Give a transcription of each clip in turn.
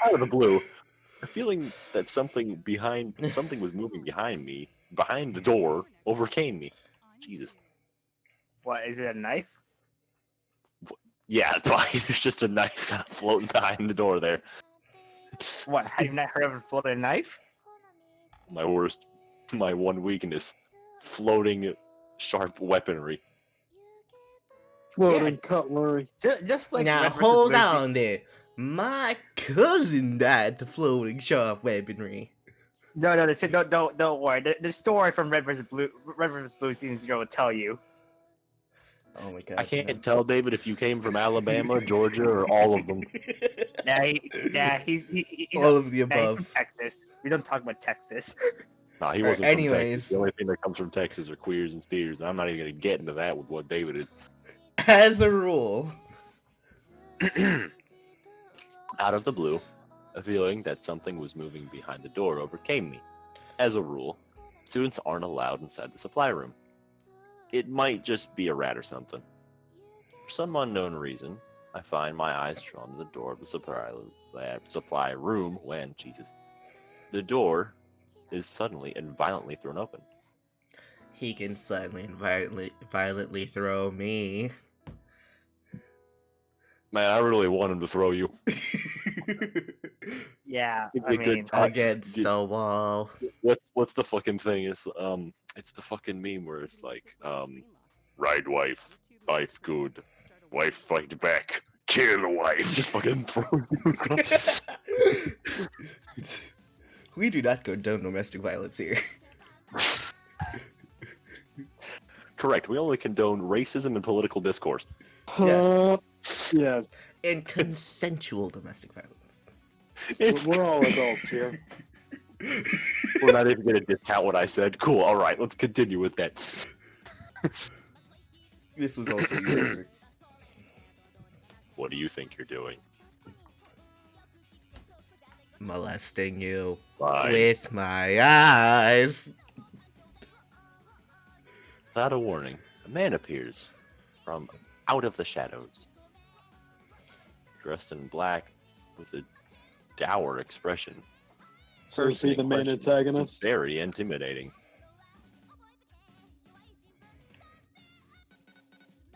Out of the blue, a feeling that something was moving behind me, behind the door, overcame me. Jesus. What, is it a knife? Yeah, it's fine. There's just a knife kind of floating behind the door there. What, have you not heard of a floating knife? My one weakness. Floating sharp weaponry. Floating cutlery. Just like Now Red versus hold Blue, on there. My cousin died the floating sharp weaponry. No, they said don't worry. The story from Red versus Blue season 0 will tell you. Oh my god. I can't tell, David, if you came from Alabama, Georgia, or all of them. He's All of the he's above. from Texas. We don't talk about Texas. Nah, he wasn't from Texas. Anyways. The only thing that comes from Texas are queers and steers. I'm not even going to get into that with what David is. As a rule. Out of the blue, a feeling that something was moving behind the door overcame me. As a rule, students aren't allowed inside the supply room. It might just be a rat or something. For some unknown reason, I find my eyes drawn to the door of the supply room when, the door is suddenly and violently thrown open. He can suddenly and violently throw me. Man, I really want him to throw you. Yeah, Give I me a good mean, time. Against the wall. What's the fucking thing? It's the fucking meme where it's like, ride wife good, wife fight back, kill the wife, just fucking throw you across. We do not condone domestic violence here. Correct. We only condone racism and political discourse. Yes. Yes. And consensual domestic violence. We're all adults here. We're not even gonna discount what I said. Cool. All right, let's continue with that. This was also yours. What do you think you're doing? Molesting you Fine. with my eyes. Without a warning, a man appears from out of the shadows, dressed in black with a dour expression. So is he the main Question. antagonist? Very intimidating.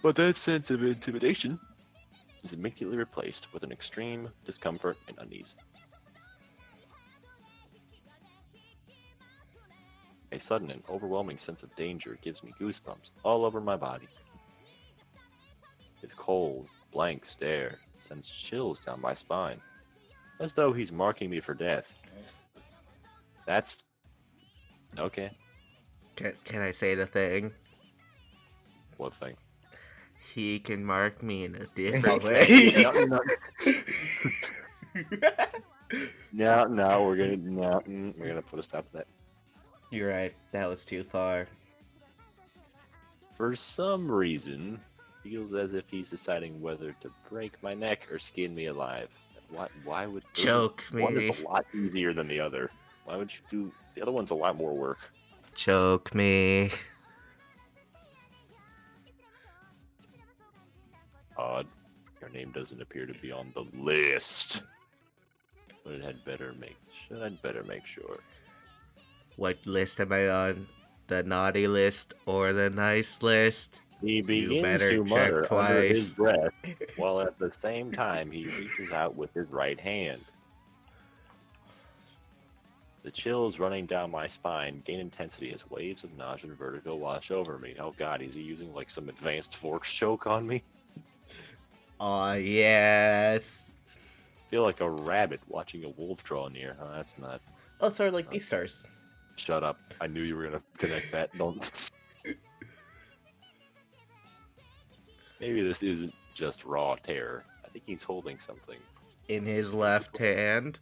But that sense of intimidation is immediately replaced with an extreme discomfort and unease. A sudden and overwhelming sense of danger gives me goosebumps all over my body. His cold, blank stare sends chills down my spine, as though he's marking me for death. That's... okay. Can I say the thing? What thing? He can mark me in a different way. No, we're gonna put a stop to that. You're right. That was too far. For some reason, feels as if he's deciding whether to break my neck or skin me alive. Why would Choke one me. is a lot easier than the other? Why would you do the other one's a lot more work? Choke me. Odd. Your name doesn't appear to be on the list. But I'd better make sure. What list am I on? The naughty list or the nice list? He begins better to check mutter under his twice. breath, while at the same time he reaches out with his right hand. The chills running down my spine gain intensity as waves of nausea and vertigo wash over me. Oh god, is he using like some advanced force choke on me? Oh yes. I feel like a rabbit watching a wolf draw near. Oh, that's not... Oh, sorry, like Beastars. Shut up. I knew you were gonna connect that. Don't... Maybe this isn't just raw terror. I think he's holding something. In his left hand.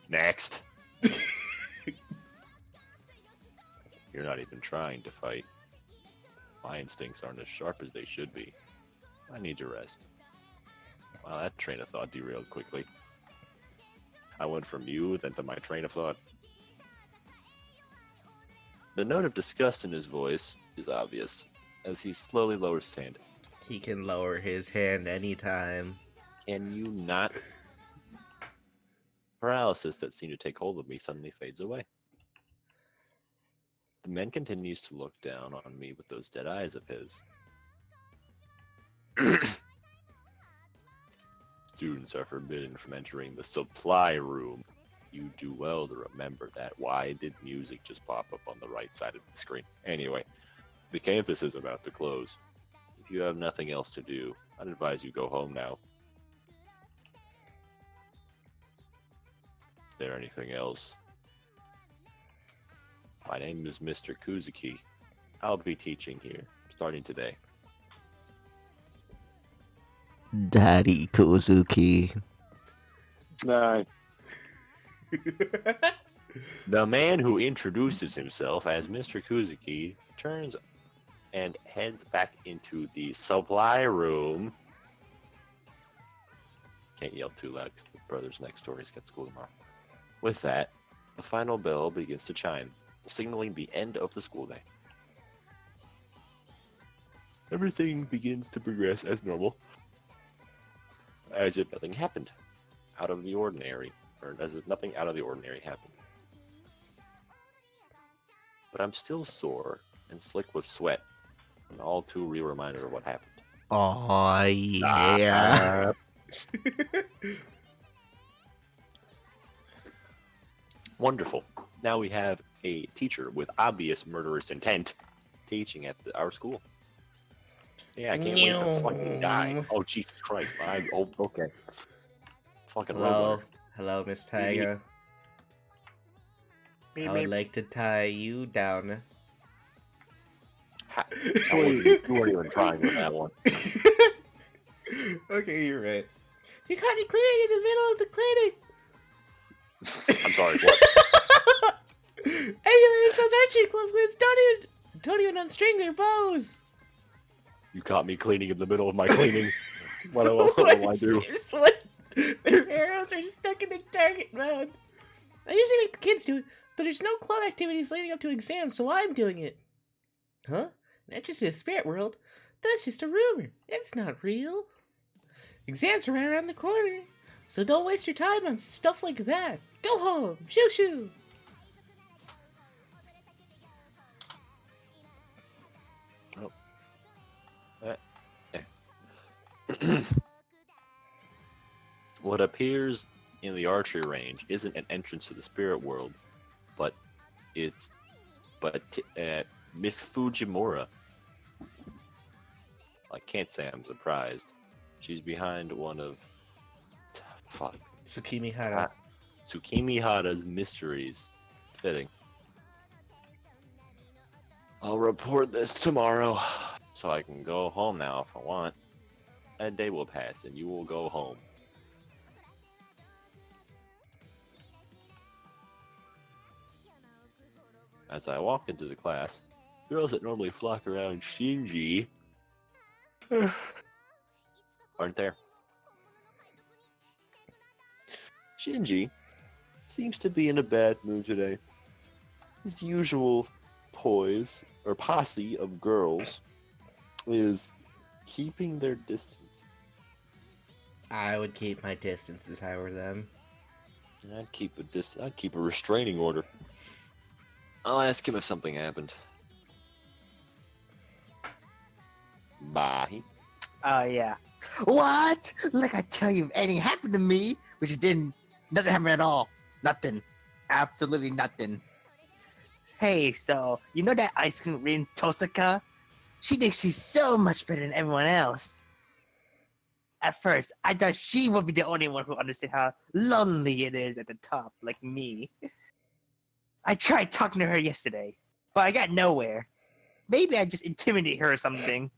Next. You're not even trying to fight. My instincts aren't as sharp as they should be. I need to rest. Wow, that train of thought derailed quickly. I went from you, then to my train of thought. The note of disgust in his voice is obvious as he slowly lowers his hand. He can lower his hand anytime. Can you not? Paralysis that seemed to take hold of me suddenly fades away. The man continues to look down on me with those dead eyes of his. Students are forbidden from entering the supply room. You do well to remember that. Why did music just pop up on the right side of the screen? Anyway, the campus is about to close. If you have nothing else to do, I'd advise you go home now. Is there anything else? My name is Mr. Kuzuki. I'll be teaching here, starting today. Daddy Kozuki. Nah, The man who introduces himself as Mr. Kuzuki turns and heads back into the supply room. Can't yell too loud because the brothers next door, he's got school tomorrow. With that, the final bell begins to chime, signaling the end of the school day. Everything begins to progress as normal, as if nothing happened out of the ordinary, or as if nothing out of the ordinary happened. But I'm still sore and slick with sweat, an all too real reminder of what happened. Oh yeah. Wonderful. Now we have a teacher with obvious murderous intent teaching at our school. Yeah, I can't wait to fucking die. Oh, Jesus Christ. Okay. Fucking Hello, Robo. hello, Miss Tiger. I would like to tie you down. You weren't even trying with that one. Okay, you're right. You caught me cleaning in the middle of the clinic. I'm sorry, what? Anyways, those archery clubs don't even unstring their bows. You caught me cleaning in the middle of my cleaning. What do I do? It's what their arrows are stuck in their target mode. I usually make the kids do it, but there's no club activities leading up to exams, so I'm doing it. Huh? That's just in the spirit world. That's just a rumor. It's not real. Exams are right around the corner, so don't waste your time on stuff like that. Go home. Shoo shoo. What appears in the archery range isn't an entrance to the spirit world, but Miss Fujimura. I can't say I'm surprised. She's behind one of Tsukimi Hara. Tsukimi Hara's mysteries. Fitting. I'll report this tomorrow, so I can go home now if I want. A day will pass, and you will go home. As I walk into the class, girls that normally flock around Shinji aren't there. Shinji seems to be in a bad mood today. His usual posse of girls is keeping their distance. I would keep my distance as I were them. I'd keep a restraining order. I'll ask him if something happened. Bye. Yeah. What? Like I tell you, if anything happened to me, which it didn't. Nothing happened at all. Nothing. Absolutely nothing. Hey, so you know that ice cream queen Tosaka? She thinks she's so much better than everyone else. At first, I thought she would be the only one who understood how lonely it is at the top, like me. I tried talking to her yesterday, but I got nowhere. Maybe I just intimidated her or something.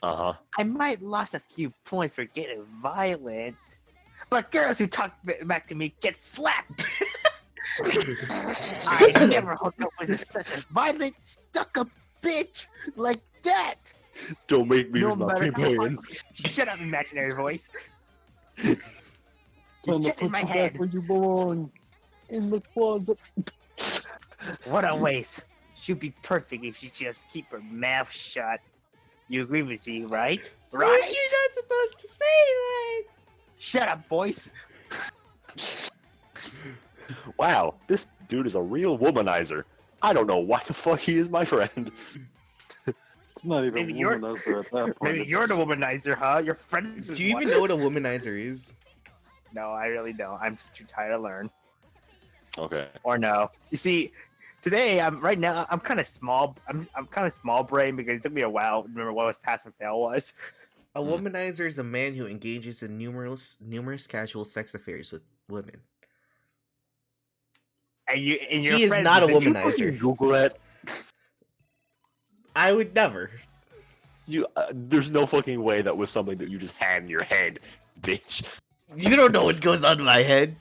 Uh-huh. I might lost a few points for getting violent, but girls who talk back to me get slapped. I never hooked up with such a violent, stuck-up bitch like that. Don't make me No use my matter how hard- parents. Shut up, imaginary voice. Time to Just in put my you head. back where you belong. In the closet. What a waste. She'd be perfect if she just keep her mouth shut. You agree with me, right? But Right? you're not supposed to say that. Shut up, boys. Wow, this dude is a real womanizer. I don't know why the fuck he is my friend. It's not even Maybe you're- womanizer at that point. Maybe it's you're the just- womanizer, huh? Your friends. Do you even know what a womanizer is? No, I really don't. I'm just too tired to learn. Okay. Or no. You see, today I'm kind of small. I'm kind of small brain because it took me a while to remember what was pass and fail was. A womanizer is a man who engages in numerous casual sex affairs with women. And your He is friends not a said you- womanizer. Google that. I would never. There's no fucking way that was something that you just had in your head, bitch. You don't know what goes on in my head.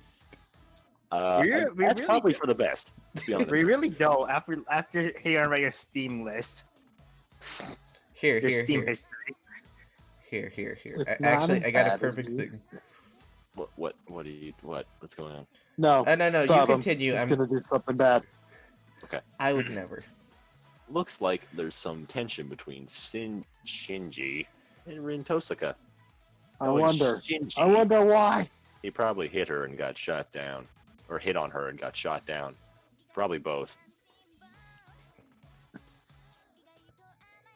We That's really probably do. for the best. To be honest. We really don't. After hitting on your Steam list, Here, your here, Steam here, history. here. It's not Actually, as I got a bad as perfect you- thing. What's going on? No, No, you stop him. continue. He's I'm- gonna do something bad. I would never. Looks like there's some tension between Shinji and Rin Tosaka. I Knowing wonder. Shinji, I wonder why. he probably hit her and got shot down. Or hit on her and got shot down. Probably both.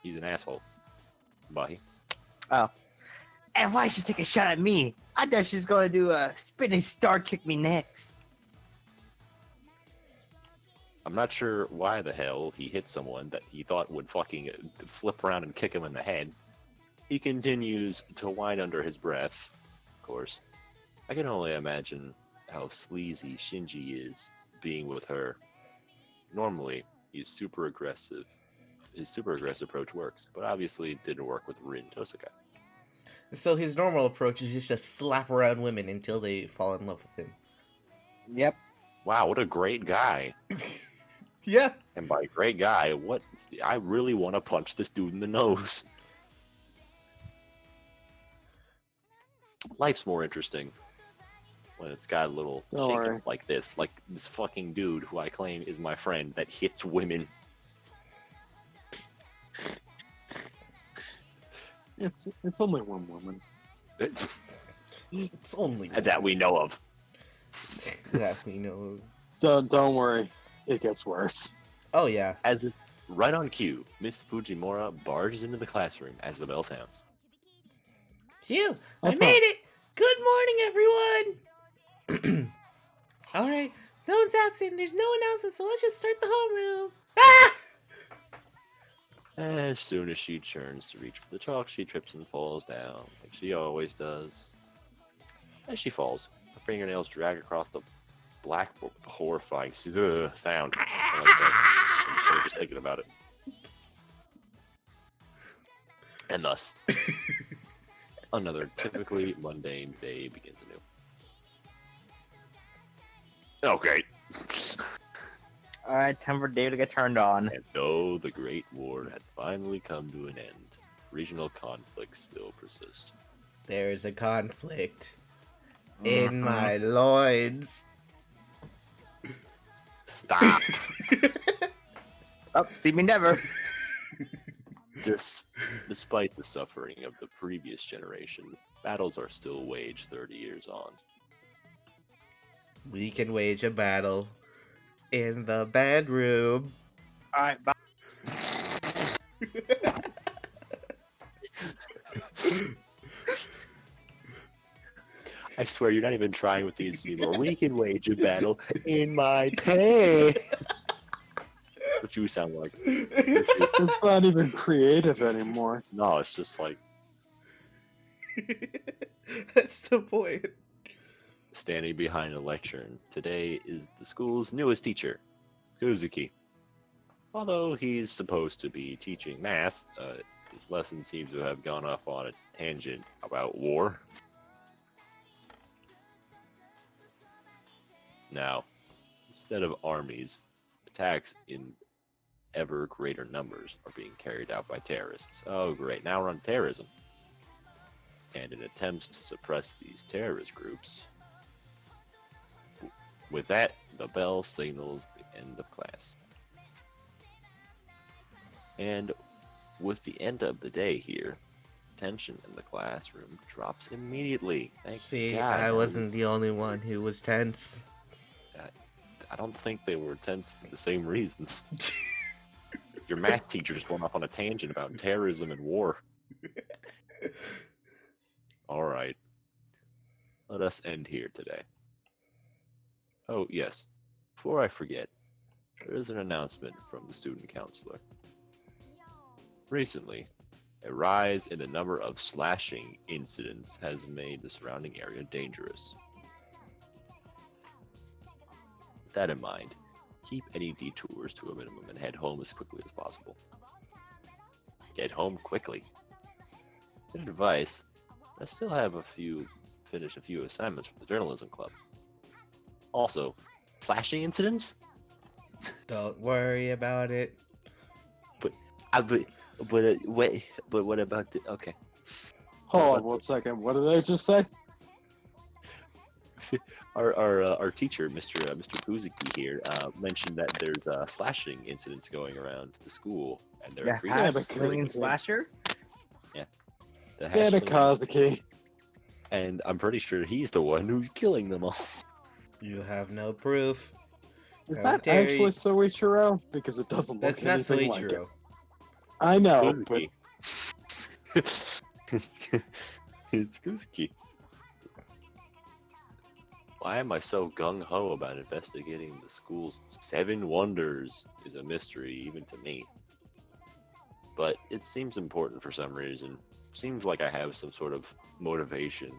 He's an asshole. Bahi. And why she take a shot at me? I thought she was gonna do a spinning star kick me next. I'm not sure why the hell he hit someone that he thought would fucking flip around and kick him in the head. He continues to whine under his breath, of course. I can only imagine how sleazy Shinji is being with her. Normally, he's super aggressive. His super aggressive approach works, but obviously it didn't work with Rin Tosaka. So his normal approach is just to slap around women until they fall in love with him. Yep. Wow, what a great guy. Yeah. And by great guy, I really want to punch this dude in the nose. Life's more interesting when it's got a little Don't worry. shake-ups like this fucking dude who I claim is my friend that hits women. It's only one woman. It's only That we know of. that we know. Don't worry. It gets worse. Oh yeah. As if right on cue, Miss Fujimura barges into the classroom as the bell sounds. Phew! I Okay. made it! Good morning, everyone! Alright, no one's absent, there's no announcement, so let's just start the homeroom. Ah! As soon as she turns to reach for the chalk, she trips and falls down, like she always does. As she falls, her fingernails drag across the black, horrifying sound. I like that. I'm sure just thinking about it. And thus, another typically mundane day begins anew. Oh, great. All right, time for Dave to get turned on. And though the Great War had finally come to an end, regional conflicts still persist. There's a conflict in my loins. Stop! Oh, see me never. Despite the suffering of the previous generation, battles are still waged 30 years on. We can wage a battle in the bedroom. All right, bye. I swear you're not even trying with these anymore. We can wage a battle in my pay. That's what you sound like. It's not even creative anymore. No, it's just like That's the point. standing behind a lectern. Today is the school's newest teacher, Kuzuki. Although he's supposed to be teaching math, his lesson seems to have gone off on a tangent about war. Now, instead of armies, attacks in ever greater numbers are being carried out by terrorists. Oh, great. Now we're on terrorism. And in attempts to suppress these terrorist groups, With that, the bell signals the end of class. And with the end of the day here, tension in the classroom drops immediately. Thank See, God. I wasn't the only one who was tense. I don't think they were tense for the same reasons. Your math teacher just went off on a tangent about terrorism and war. All right. Let us end here today. Oh, yes. Before I forget, there is an announcement from the student counselor. Recently, a rise in the number of slashing incidents has made the surrounding area dangerous. With that in mind, keep any detours to a minimum and head home as quickly as possible. Get home quickly. Good advice. I still have finish a few assignments for the journalism club. Also, slashing incidents? Don't worry about it. But what about the okay? Hold on 1 second. What did I just say? Our teacher, Mr. Buziki here, mentioned that there's slashing incidents going around the school, and they're Yeah, increasing. Yeah, but swinging Kazuki. slasher. The Damn it, Hashling- Kazuki. and I'm pretty sure he's the one who's killing them all. You have no proof. Is How that dare actually you. Soichiro? Because it doesn't look That's not anything like it. Soichiro. I know, but Buziki. It's Kuzuki. Why am I so gung-ho about investigating the school's 7 wonders is a mystery even to me. But it seems important for some reason. Seems like I have some sort of motivation.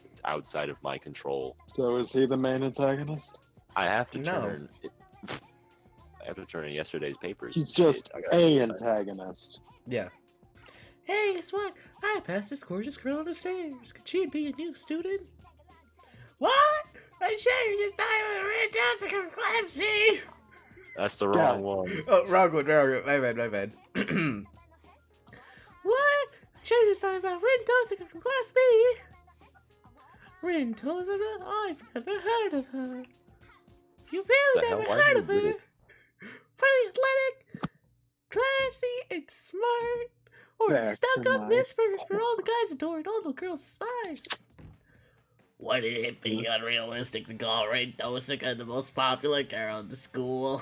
It's outside of my control. so is he the main antagonist? I have to No. turn. I have to turn in yesterday's papers. He's just I gotta a decide. antagonist. Yeah. Hey, guess what? I passed this gorgeous girl on the stairs. Could she be a new student? What? I sure you just thought we were fantastic in class C. That's the God. wrong one. Oh, wrong one. My bad. What? I sure you thought about Rin Tozica from class B. Rin Tozica? I've never heard of her. You've really The hell? never Why heard you of her? admit it? Pretty athletic, classy, and smart. Or Back to stuck-up my whispers for all the guys adore and all the girls despise. Would it be unrealistic to call Rin Tozica the most popular girl in the school?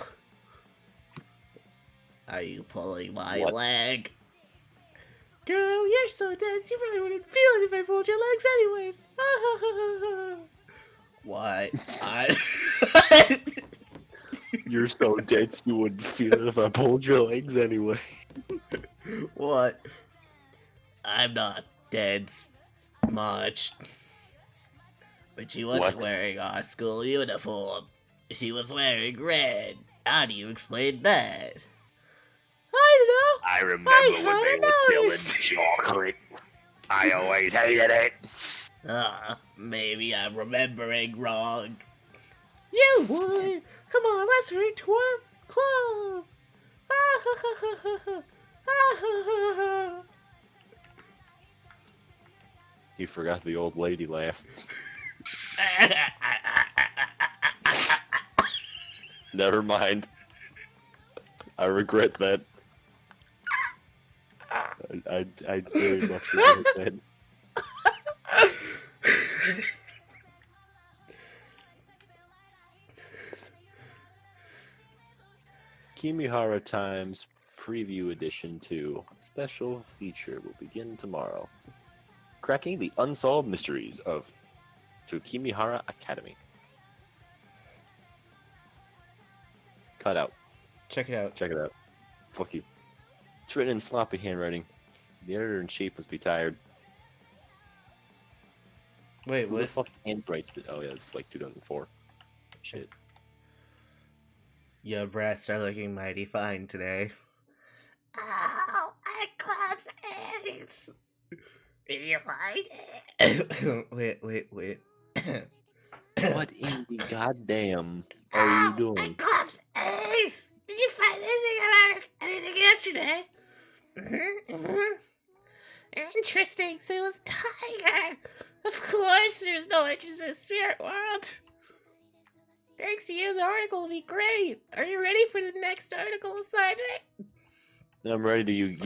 Are you pulling my What? leg? Girl, you're so dense, you really wouldn't feel it if I pulled your legs anyways. What? You're so dense you wouldn't feel it if I pulled your legs anyway. What? I'm not dense much. But she wasn't What? wearing our school uniform. She was wearing red. How do you explain that? I I don't remember I when hadn't they were noticed. selling chocolate. I always hated it. know. Maybe I'm remembering wrong. You would! Come on, let's read to our club! He forgot the old lady laugh. Never mind. I regret that. I very much regret that. Kimihara Times Preview Edition 2 special feature will begin tomorrow. Cracking the unsolved mysteries of Tsukimihara Academy. Cut out. Check it out. Check it out. Fuck you. It's written in sloppy handwriting. The editor-in-chief must be tired. Wait, Who the what? fuck handwrites it? Oh yeah, it's like 2004. Shit. Your breasts are looking mighty fine today. Ow, I class eggs. You like it? wait. What in the goddamn are you doing? Club's ace. Did you find anything about anything yesterday? Interesting. So it was Tiger. Of course, there's no interest in the spirit world. Thanks to you, the article will be great. Are you ready for the next article assignment? I'm ready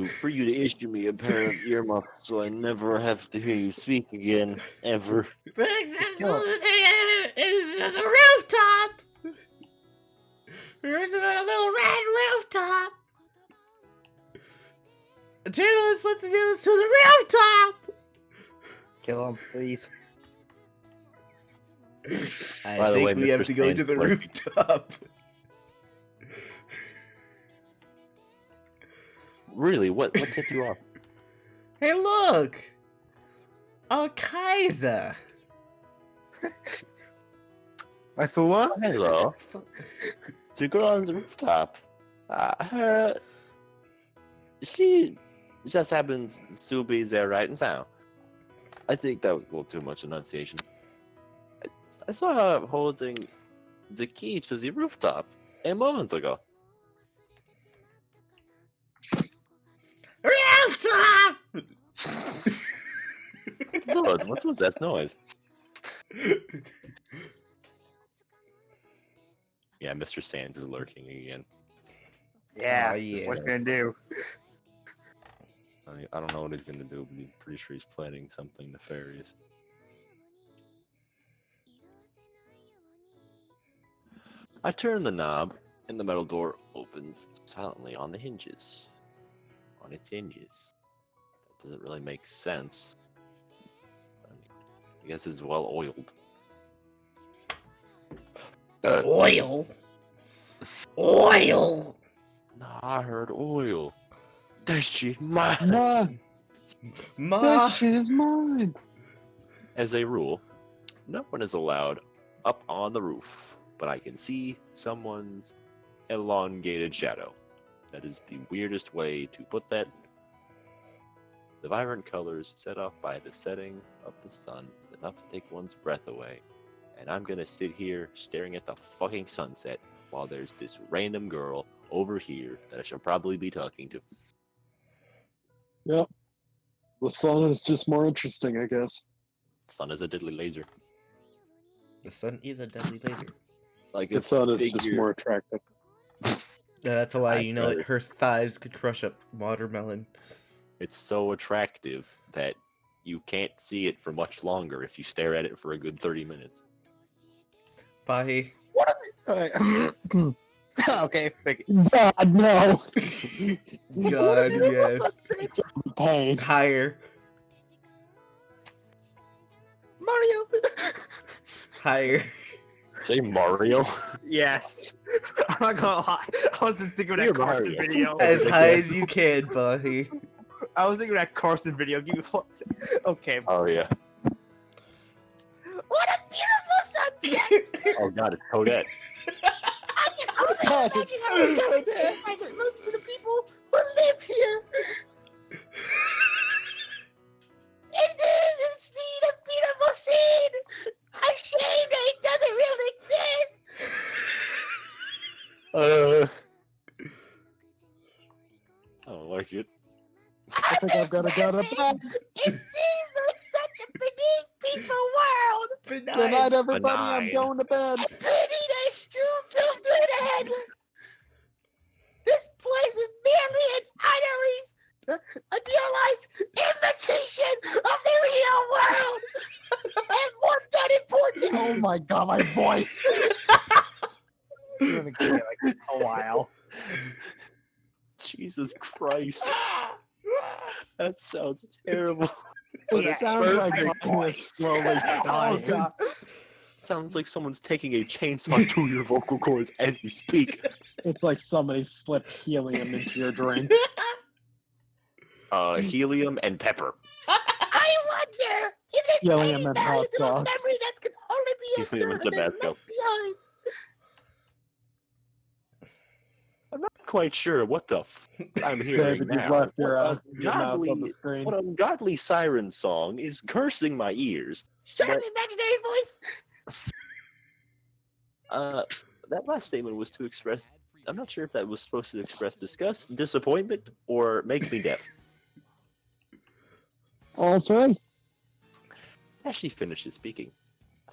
for you to issue me a pair of earmuffs so I never have to hear you speak again, ever. Thanks, it's a rooftop. There's a little red rooftop. Journalists let the news to the rooftop. Kill him, please. By the way, we have Mr. to go to the Stansler. rooftop. Really? What tipped you off? Hey, look! Oh, Kaiser! My for what? Hello. It's a girl on the rooftop. She just happens to be there right now. I think that was a little too much enunciation. I saw her holding the key to the rooftop a moment ago. Rooftop! Lord, what was that noise? Yeah, Mr. Sands is lurking again. Yeah, Oh, yeah. what's gonna do? I don't know what he's gonna do, but I'm pretty sure he's planning something nefarious. I turn the knob, and the metal door opens silently on the hinges. On its hinges. That doesn't really make sense. I mean, I guess it's well oiled. Oil! Oil! No, I heard oil. That shit mine. Mine. Ma! That shit is mine. As a rule, no one is allowed up on the roof, but I can see someone's elongated shadow. That is the weirdest way to put that. The vibrant colors set off by the setting of the sun is enough to take one's breath away. And I'm gonna sit here staring at the fucking sunset while there's this random girl over here that I should probably be talking to. Yep. The sun is just more interesting, I guess. Sun is a deadly laser. The sun is a deadly laser. Like The a sun is just figure- more attractive. That's why I'd you know rather- her thighs could crush up watermelon. It's so attractive that you can't see it for much longer if you stare at it for a good 30 minutes. Bye. Alright. Okay, thank you. God, no. God, yes. Pain. Higher. Mario. Higher. Say Mario. Yes. I'm not gonna lie. I was just thinking of You're that Carson Mario. video. As high as you can, Bobby. I was thinking of that Carson video. Give me 1 second. Okay. Oh yeah. What a beautiful sunset! Oh god, it's Toadette. I can only imagine how it must be the people who live here. It is indeed a beautiful scene. I'm ashamed that it doesn't really exist. I don't like it. I think I've got to go to bed. It seems like such a benign, peaceful world. Good night, everybody. I'm Benign. going to bed. A pity they still come to an end. This place is merely an idealized imitation of the real world. And more than important. Oh my god, my voice. You're gonna get like a while. Jesus Christ. That sounds terrible. It Yeah, sounds like perfect mine is voice. slowly Oh dying. god. Sounds like someone's taking a chainsaw to your vocal cords as you speak. It's like somebody slipped helium into your drink. Helium and pepper. I wonder if this Helium tiny and hot valuable dogs. memory that's can only be Helium and observed and Tabasco. left behind. I'm not quite sure what the I'm hearing David, you've now. left your What mouse on the ungodly, screen. what ungodly siren song is cursing my ears. Shut up, But- imaginary voice. That last statement was to express. I'm not sure if that was supposed to express disgust, disappointment, or make me deaf. All three. As she finishes speaking,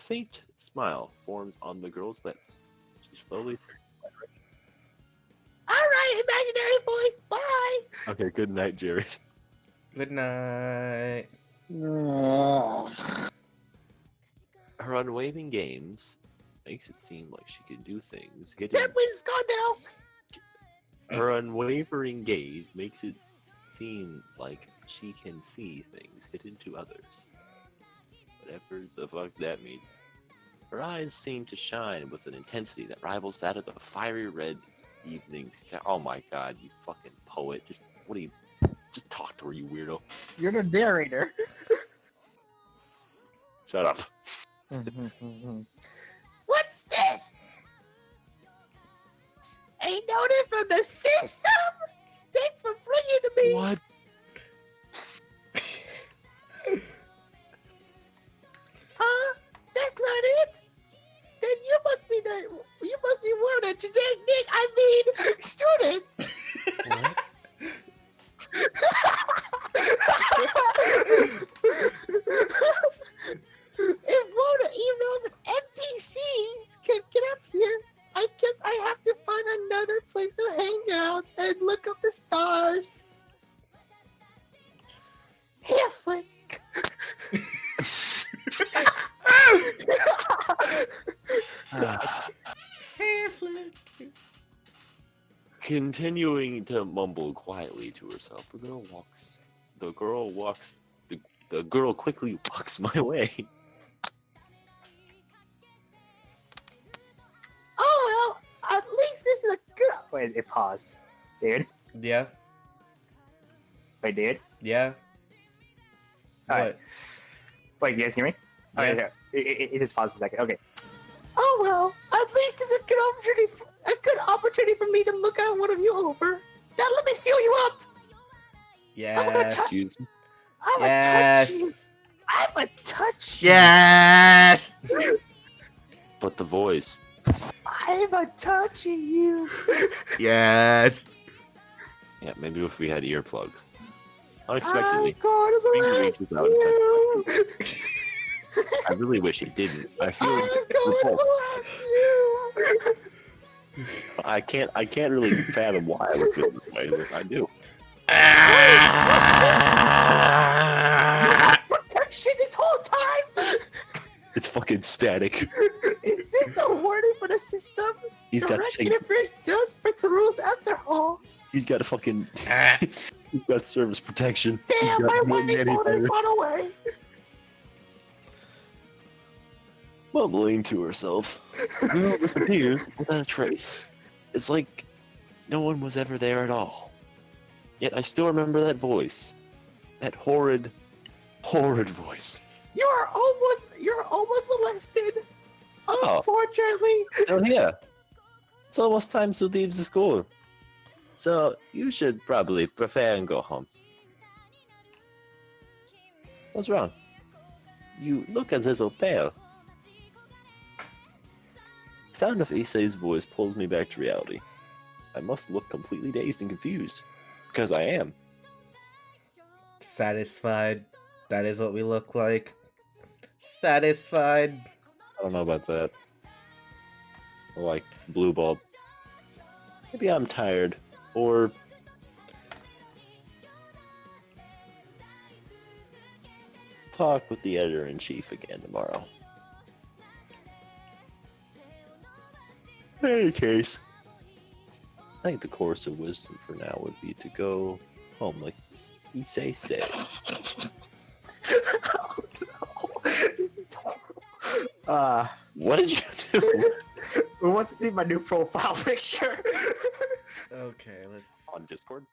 faint smile forms on the girl's lips. She slowly turns. All right, imaginary voice. Bye. Okay, good night, Jared. Good night. Her unwavering gaze makes it seem like she can do things hidden. That wind's gone now. Her unwavering gaze makes it seem like she can see things hidden to others. Whatever the fuck that means. Her eyes seem to shine with an intensity that rivals that of the fiery red evening sky. Oh my god, you fucking poet. Just talk to her, you weirdo. You're the narrator. Shut up. What's this? Ain't noted from the system. Thanks for bringing it to me. What? Huh? That's not it. Then you must be one of the generic students. What? If NPCs can get up here, I guess I have to find another place to hang out and look up the stars. Here, Flick. Hair flip. Continuing to mumble quietly to herself, the girl quickly walks my way. Oh well, at least this is a good. Wait, it paused. Dude. Yeah. Wait, dude. Yeah. Alright. What? Wait, you guys hear me? Yeah. Alright, here. It just paused for a second. Okay. Oh well, at least it's a good opportunity for me to look at one of you over. Now let me feel you up. Yes. Excuse me. I'ma touch you. Yes. I'ma touch you. Yes. But the voice. I'ma touching you. Yes. Yeah, maybe if we had earplugs. Unexpectedly. I'm gonna bless Ring out. you. I really wish it didn't. I feel I'm gonna repulsed. bless you. I can't really fathom why I would feel this way, but I do. Protection this whole time. It's fucking static. Is this a warning for the system? He's got Direct interference does break the rules after all. he's got a fucking he's got service protection. He's Damn, got my whiteboard got away. Mumbling to herself. The girl disappears without a trace. It's like no one was ever there at all. Yet I still remember that voice. That horrid voice. You're almost molested. Oh. Unfortunately. Oh yeah. It's almost time to leave the school. So you should probably prepare and go home. What's wrong? You look a little pale. The sound of Issei's voice pulls me back to reality. I must look completely dazed and confused. Because I am. Satisfied. That is what we look like. Satisfied. I don't know about that. I like blue bulb. Maybe I'm tired. Or talk with the editor-in-chief again tomorrow. In any case, I think the course of wisdom for now would be to go home like Issei said. Oh no. This is horrible. What did you do? Who wants to see my new profile picture? Okay, let's. On Discord?